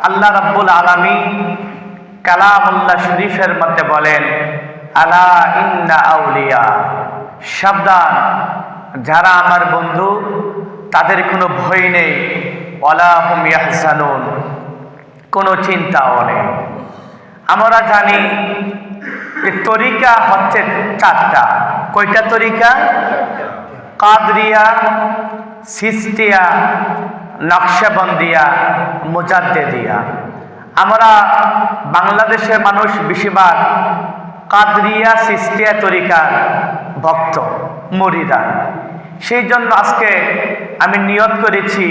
আল্লাহ রাব্বুল আলামিন কালামুল্লাহ শরীফের মধ্যে বলেন, আলা ইন্না আউলিয়া, সাবধান, যারা আমার বন্ধু তাদের কোনো ভয় নেই, ওয়ালা হুম ইয়াহজানুন, কোনো চিন্তাও নেই। আমরা জানি যে তরিকা হচ্ছে চারটা। কয়টা তরিকা? কাদরিয়া, সিস্তিয়া, নকশবন্দিয়া, মুজাদ্দেদিয়া। আমরা বাংলাদেশের মানুষ বেশিরভাগ কাদরিয়া সিস্তিয়া তরিকার ভক্ত, মুরিদা। সেই জন্য আজকে আমি নিয়ত করেছি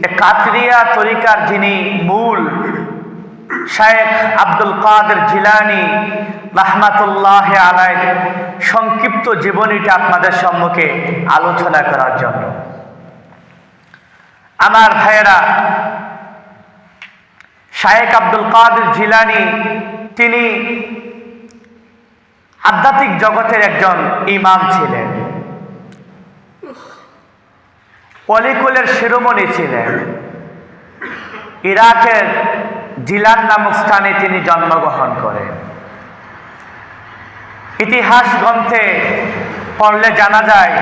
যে কাদরিয়া তরিকার যিনি মূল শায়েখ আব্দুল কাদের জিলানী রাহমাতুল্লাহ আলাইহি সংক্ষিপ্ত জীবনীটা আপনাদের সম্মুখে আলোচনা করার জন্য। আমার ভাইয়েরা, শায়েখ আব্দুল কাদের জিলানী তিনি আধ্যাত্মিক জগতের একজন ইমাম ছিলেন, অলিকুলের শিরোমণি ছিলেন। ইরাকের জিলান নামক স্থানে তিনি জন্মগ্রহণ করেন। ইতিহাস গ্রন্থে পড়লে জানা যায়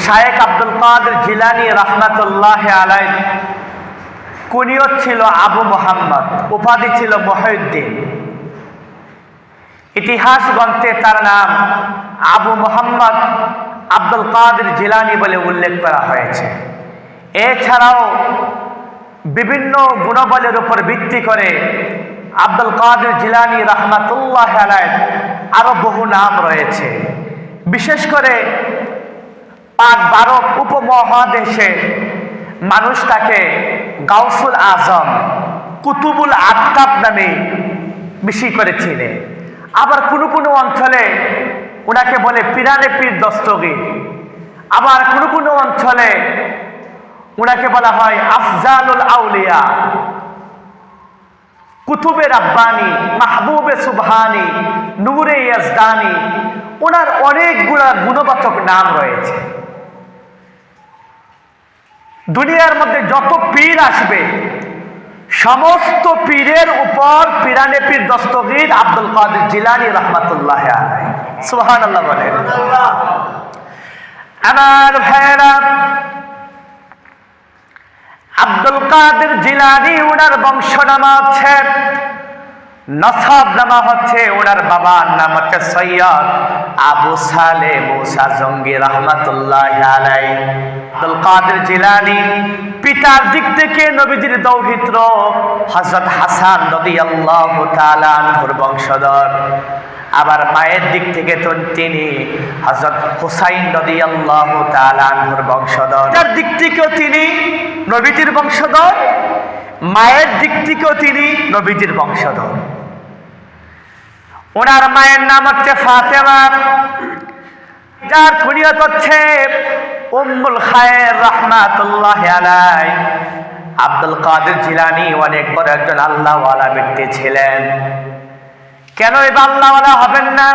শায়েখ আব্দুল কাদের জিলানী রাহমাতুল্লাহ আলাইহি কুনিয়ত ছিল আবু মুহাম্মদ, উপাধি ছিল মুহিউদ্দিন। ইতিহাস গ্রন্থে তার নাম আবু মুহাম্মদ আব্দুল কাদের জিলানী বলে উল্লেখ করা হয়েছে। এছাড়াও বিভিন্ন গুণবলের উপর ভিত্তি করে আব্দুল কাদের জিলানী রাহমাতুল্লাহ আলাইহি আরো বহু নাম রয়েছে। বিশেষ করে পাক ভারত উপমহাদেশে মানুষ তাকে গাউসুল আজম, কুতুবুল আকতাব নামে বেশি করে চিনে। আবার কোনো কোনো অঞ্চলে ওনাকে বলে পিরানে পীর দস্তগীর। আবার কোনো কোনো অঞ্চলে ওনাকে বলা হয় আফজালুল আউলিয়া, কুতুবে রাব্বানি, মাহবুবে সুবহানি, নূরে ইয়াজদানি। ওনার অনেকগুলা গুণবাচক নাম রয়েছে। দুনিয়ার মধ্যে যত পীর আসবে সমস্ত পীরের উপর পিরানে পীর দস্তগীর আব্দুল কাদের জিলানী রাহমাতুল্লাহ আলাইহি। সুবহানাল্লাহ বলেন। আমার ভাইরা, আব্দুল কাদের জিলানী ওনার বংশনামা হচ্ছে, নসব নামা হচ্ছে, ওনার বাবার নাম হচ্ছে সৈয়দ আবু সালেহ মুসা জঙ্গি রাহমাতুল্লাহ আলাইহি। আব্দুল কাদের জিলানী পিতার দিক থেকে নবীজির দৌহিত্র হযরত হাসান রাদিয়াল্লাহু তাআলা আনহুর বংশধর। আবার মায়ের দিক থেকে তো তিনি হযরত হুসাইন রাদিয়াল্লাহু তাআলা আনহুর বংশধর। তার দিক থেকেও তিনি নবীজির বংশধর, মায়ের দিক থেকেও তিনি নবীজির বংশধর। ওনার মায়ের নাম হচ্ছে ফাতেমা, যার কুনিয়ত হচ্ছে উম্মুল খায়ের রাহমাতুল্লাহ আলাইহি। আব্দুল কাদের জিলানী অনেক বড় একজন আল্লাহওয়ালা ব্যক্তি ছিলেন। কেন এই আল্লাহওয়ালা হবেন না?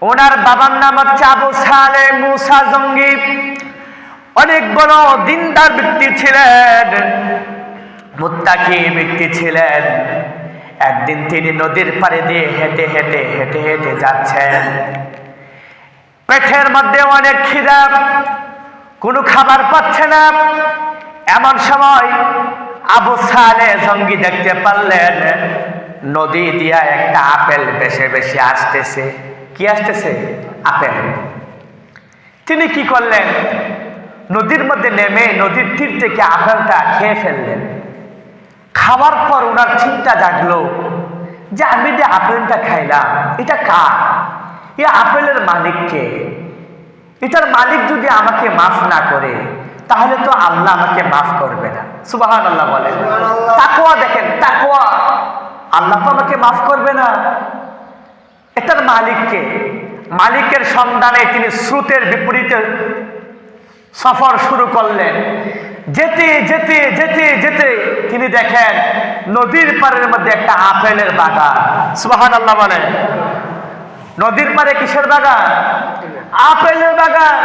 ওনার বাবার নাম হচ্ছে আবু সালেহ মুসা জঙ্গি, অনেক বড় দিনদার ব্যক্তি ছিলেন, মুত্তাকি ব্যক্তি ছিলেন। একদিন তিনি নদীর পাড়ে দিয়ে হেঁটে হেঁটে হেঁটে হেঁটে যাচ্ছেন। পেটের মধ্যে অনেক খিদা, কোনো খাবার পাচ্ছে না। এমন সময় আবু সালেহ জঙ্গি দেখতে পারলেন নদী দিয়া একটা আপেল বেশে বেশে আসতেছে। কি আসতেছে? আপেল। তিনি কি করলেন? নদীর মধ্যে নেমে নদীর তীর থেকে আপেলটা খেয়ে ফেললেন। খাওয়ার পর ওনার চিন্তা জাগলো যে আমি যে আপেলটা খাইলাম এটা কার? এই আপেলের মালিক কে? এটার মালিক যদি আমাকে মাফ না করে তাহলে তো আল্লাহ আমাকে মাফ করবে না। সুবহানাল্লাহ বলেন। তাকওয়া দেখেন, তাকওয়া। আল্লাহ তো আমাকে মাফ করবে না, এটার মালিক কে? মালিকের সন্ধানে তিনি স্রোতের বিপরীতে সফর শুরু করলেন। যেতে যেতে যেতে যেতে তিনি দেখেন নদীর পাড়ের মধ্যে একটা আপেলের বাগান। সুবহানাল্লাহ বলেন। নদীর পাড়ে কিসের বাগান? আপেলের বাগান।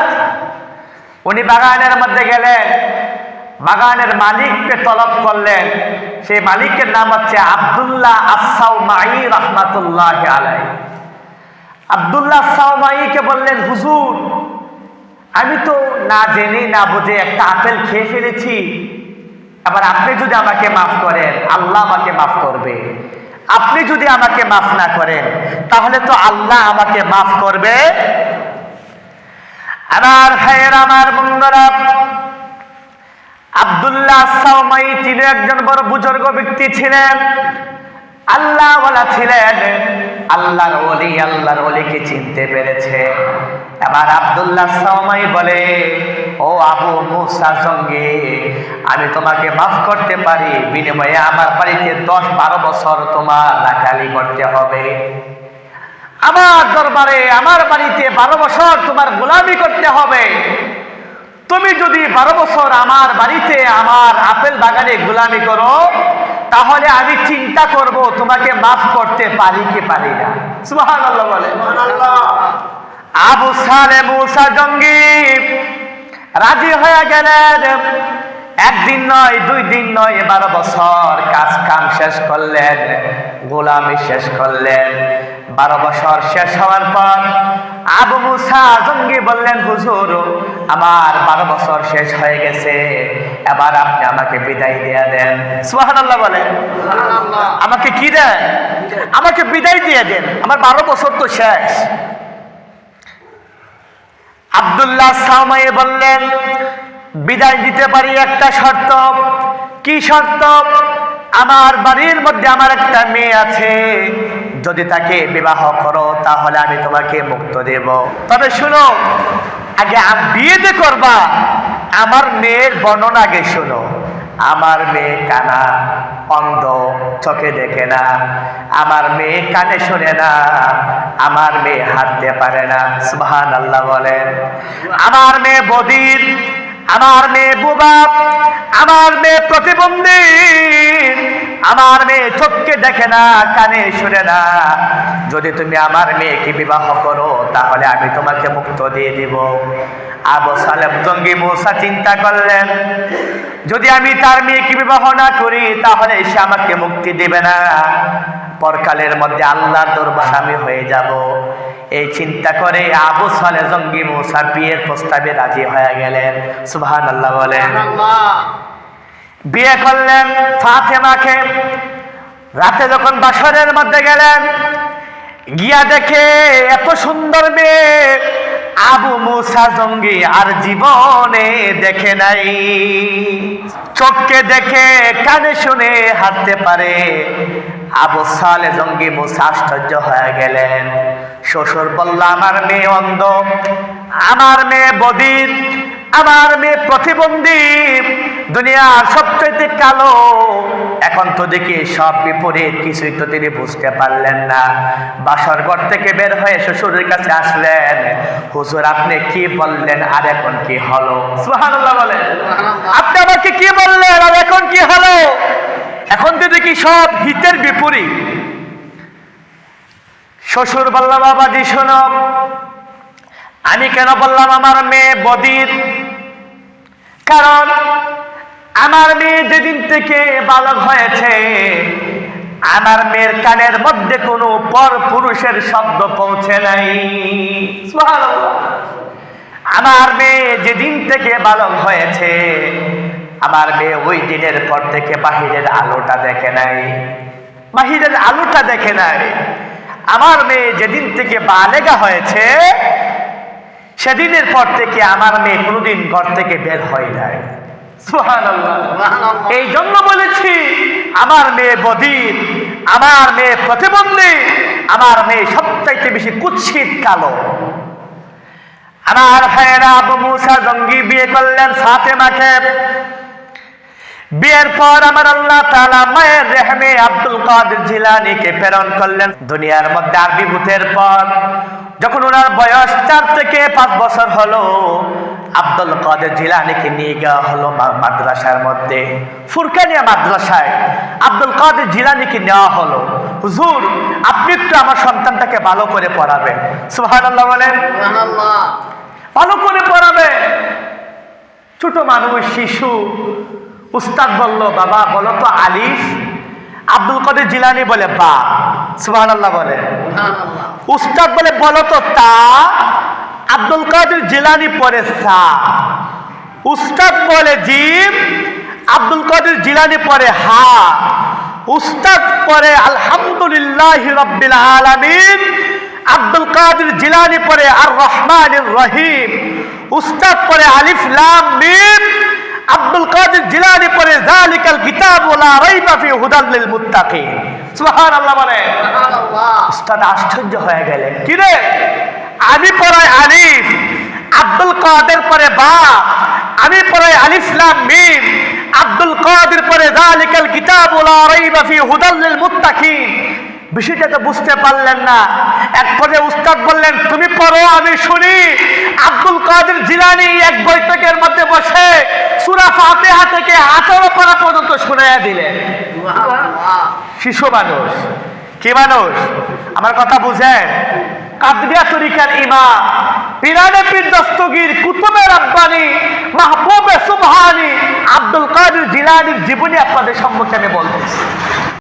উনি বাগানের মধ্যে গেলেন, বাগানের মালিককে তলব করলেন। সেই মালিকের নাম হচ্ছে আব্দুল্লাহ আস-সাওমাই রাহমাতুল্লাহি আলাইহি। আব্দুল্লাহ আস-সাওমাইকে বললেন, হুজুর, আমি তো না জেনে না বুঝে একটা আপেল খেয়ে ফেলেছি, আবার আপনি যদি আমাকে মাফ করেন আল্লাহ আমাকে মাফ করবে, আপনি যদি আমাকে মাফ না করেন তাহলে তো আল্লাহ আমাকে মাফ করবে। আমার ভাইয়ের, আমার বন্ধুরা, আব্দুল্লাহ আস-সাওমাই তিনি একজন বড় বুজুর্গ ব্যক্তি ছিলেন, আল্লাহওয়ালা ছিলেন, আল্লাহর ওলি, আল্লাহর ওলিকে চিনতে পেরেছে। এবার আব্দুল্লাহ আস-সাওমাই বলে, ও আবু মুসা জঙ্গি, আমি তোমাকে মাফ করতে পারি, বিনিময়ে আমার বাড়িতে 10-12 বছর তোমার রাখালি করতে হবে। আমার দরবারে, আমার বাড়িতে 12 বছর তোমার গোলামি করতে হবে। তুমি যদি 12 বছর আমার বাড়িতে, আমার আপেল বাগানে গোলামি করো, তাহলে আমি চিন্তা করব তোমাকে মাফ করতে পারি কি পারি না। সুবহানাল্লাহ বলে। আবু সালেহ মুসা জঙ্গি রাজি হয়ে গেলেন। একদিন নয়, 2 দিন নয়, 12 বছর কাজ কাম শেষ করলেন, গোলামি শেষ করলেন। 12 বছর শেষ হওয়ার পর আবু মুসা জঙ্গি বললেন, হুজুর, আমার 12 বছর শেষ হয়ে গেছে, এবার আপনি আমাকে বিদায় দিয়ে দেন। সুবহানাল্লাহ বলেন। আমাকে কি দেন? আমাকে বিদায় দিয়ে দেন, আমার 12 বছর তো শেষ। আব্দুল্লাহ আস-সাওমাই বললেন, বিদায় দিতে পারি, একটা শর্ত। কি শর্ত? আমার বাড়ির মধ্যে আমার একটা মেয়ে আছে, যদি তাকে বিবাহ করো তাহলে আমি তোমাকে মুক্ত দেব। তবে শুনো, আগে বিয়ে যে করবা, আমার মেয়ের বর্ণনা আগে শুনো। আমার মেয়ে কানা, অন্ধ, চোখে দেখে না, আমার মেয়ে কানে শোনে না, আমার মেয়ে হাঁটতে পারে না। সুবহানাল্লাহ বলেন। আমার মেয়ে বধির, আমার মেয়ে বোবা, আমার মেয়ে প্রতিবন্ধী, আমার মেয়ে চোখকে দেখে না, কানে শুনে না। যদি তুমি আমার মেয়েকে বিবাহ করো তাহলে আমি তোমাকে মুক্ত দিয়ে দিব। আবু সালেহ জঙ্গি মুসা চিন্তা করলেন, যদি আমি তার মেয়েকে বিবাহ না করি তাহলে সে আমাকে মুক্তি দিবে না, পরকালের মধ্যে আল্লাহর দরবারে আমি হয়ে যাব। এই চিন্তা করে আবু সালেহ জঙ্গি মুসা বিয়ের প্রস্তাবে রাজি হয়ে গেলেন। সুবহানাল্লাহ বলেন। বিয়ে করলেন ফাতেমাকে। রাতে যখন বাসরের মধ্যে গেলেন, গিয়া দেখে এত সুন্দর মেয়ে আবু মুসা জঙ্গি আর জীবনে দেখে নাই। চোখকে দেখে, কানে শুনে হাঁটতে পারে। আবু সালেহ জঙ্গি মুসা আশ্চর্য হয়ে গেলেন। শ্বশুর বলল, আমার মেয়ে অন্ধ, আমার মেয়ে বধির, আমার মেয়ে প্রতিবন্ধী, দুনিয়ার সবচেয়ে কালো। এখন তো দেখি সব বিপরীত, কিছুই তো তিনি বুঝতে পারলেন না। বাসর ঘর থেকে বের হয়ে শ্বশুরের কাছে আসলেন, হুজুর আপনি কি বললেন আর এখন কি হলো? সুবহানাল্লাহ বলেন। আপনি আমাকে কি বললেন আর এখন কি হলো? এখন তো দেখি সব হিতের বিপরীত। শ্বশুর বলল, বাবাজি শোনো, আমি কেন বললাম আমার মেয়ে বধির? কারণ আমার মেয়ে যেদিন থেকে বালক হয়েছে, আমার মেয়ের কানের মধ্যে কোনো পর পুরুষের শব্দ পৌঁছে নাই। সুবহানাল্লাহ। আমার মেয়ে যেদিন থেকে বালক হয়েছে, আমার মেয়ে ওই দিনের পর থেকে বাহিরের আলোটা দেখে নাই, বাহিরের আলোটা দেখে নাই। আমার মেয়ে যেদিন থেকে বালেগা হয়েছে, সেদিনের পর থেকে আমার মেয়ে কোনোদিন ঘর থেকে বের হয় নাই। সুবহানাল্লাহ। এই জন্য বলেছি আমার মেয়ে বধির, আমার মেয়ে প্রতিবন্ধী, আমার মেয়ে সবচাইতে বেশি কুৎসিত কালো। আমার ভাইয়েরা, আবু মুসা জঙ্গি বিয়ে করলেন ফাতেমাকে। বিয়ের পর আমার আল্লাহ তাআলা মায়ের রেহমে আব্দুল কাদের জিলানীকে প্রেরণ করলেন দুনিয়ার মধ্যে। আরবি ভূতের পর যখন ওনার বয়স 4 থেকে 5 বছর হলো, আব্দুল কাদের জিলানীকে নিয়ে যাওয়া হলো মাদ্রাসার মধ্যে, ফুরকানিয়া মাদ্রাসায় আব্দুল কাদের জিলানীকে নেওয়া হলো। হুজুর আপনি একটু আমার সন্তানটাকে ভালো করে পড়াবেন। সুবহানাল্লাহ বলেন। সুবহানাল্লাহ। ভালো করে পড়াবেন। ছোট মানুষ, শিশু। উস্তাদ বলল, বাবা বলো তো আলিফ। আব্দুল কাদের জিলানী বলে বা। সুবহানাল্লাহ বলে। উস্তাদ বলে বলো তো তা। আব্দুল কাদের জিলানী পড়ে সা। উস্তাদ বলে জিম, আব্দুল কাদের জিলানী পড়ে হা। উস্তাদ পড়ে আলহামদুলিল্লাহি রাব্বিল আলামিন, আব্দুল কাদের জিলানী পড়ে আর রহমানির রহিম। উস্তাদ পড়ে আলিফ লাম মিম, আব্দুল কাদের জিলানী পড়ে যালিকাল কিতাবু লা রাইবা ফি হুদাল লিল মুত্তাকিন। সুবহানাল্লাহ বলে। সুবহানাল্লাহ। উস্তাদ আশ্চর্য হয়ে গেলেন, কি রে আমি পড়াই আলিফ, আব্দুল কাদের পড়ে বা, আমি পড়াই আলিফ লাম মিম, আব্দুল কাদের পড়ে যালিকাল কিতাবু লা রাইবা ফি হুদাল লিল মুত্তাকিন। বিষয়টা তো বুঝতে পারলেন না। এক পর্যায়ে উস্তাদ বললেন, তুমি পড়ো আমি শুনি। আব্দুল কাদের জিলানী এক বৈঠকের মধ্যে বসে সূরা ফাতিহা থেকে 18 পারা পর্যন্ত শুনাইয়া দিলেন। শিশু মানুষ, কি মানুষ? আমার কথা বুঝেন? কাদরিয়া তরিকার ইমাম পিরানে পীর দস্তগীর কুতুবে রাব্বানী মাহবুবে সুবহানী আব্দুল কাদের জিলানীর জীবনী আপনাদের সম্মুখে আমি বলতেছি।